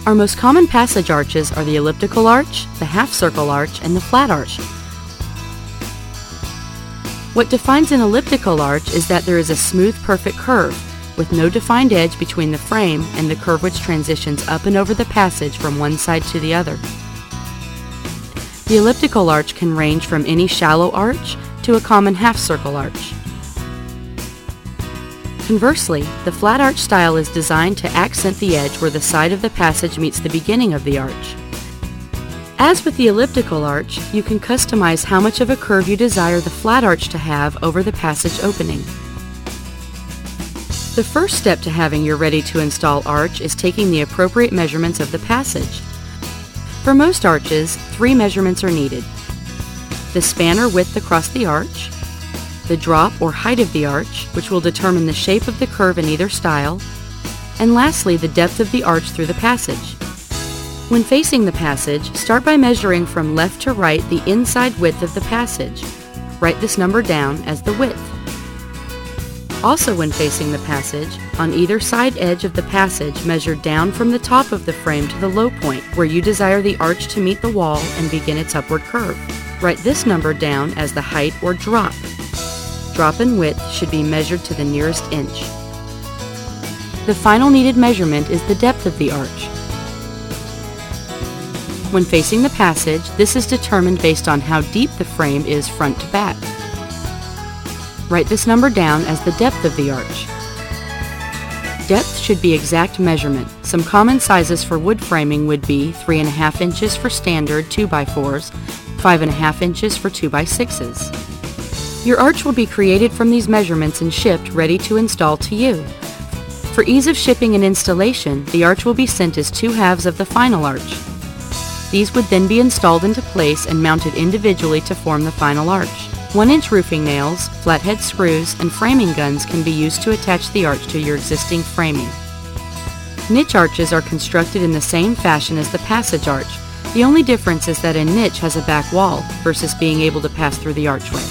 Our most common passage arches are the elliptical arch, the half-circle arch, and the flat arch. What defines an elliptical arch is that there is a smooth, perfect curve, with no defined edge between the frame and the curve which transitions up and over the passage from one side to the other. The elliptical arch can range from any shallow arch to a common half-circle arch. Conversely, the flat arch style is designed to accent the edge where the side of the passage meets the beginning of the arch. As with the elliptical arch, you can customize how much of a curve you desire the flat arch to have over the passage opening. The first step to having your ready-to-install arch is taking the appropriate measurements of the passage. For most arches, 3 measurements are needed: the span or width across the arch, the drop or height of the arch, which will determine the shape of the curve in either style, and lastly, the depth of the arch through the passage. When facing the passage, start by measuring from left to right the inside width of the passage. Write this number down as the width. Also, when facing the passage, on either side edge of the passage, measure down from the top of the frame to the low point, where you desire the arch to meet the wall and begin its upward curve. Write this number down as the height or drop. Drop in width should be measured to the nearest inch. The final needed measurement is the depth of the arch. When facing the passage, this is determined based on how deep the frame is front to back. Write this number down as the depth of the arch. Depth should be exact measurement. Some common sizes for wood framing would be 3.5 inches for standard 2x4s, 5.5 inches for 2x6s. Your arch will be created from these measurements and shipped ready to install to you. For ease of shipping and installation, the arch will be sent as 2 halves of the final arch. These would then be installed into place and mounted individually to form the final arch. 1-inch roofing nails, flathead screws, and framing guns can be used to attach the arch to your existing framing. Niche arches are constructed in the same fashion as the passage arch. The only difference is that a niche has a back wall versus being able to pass through the archway.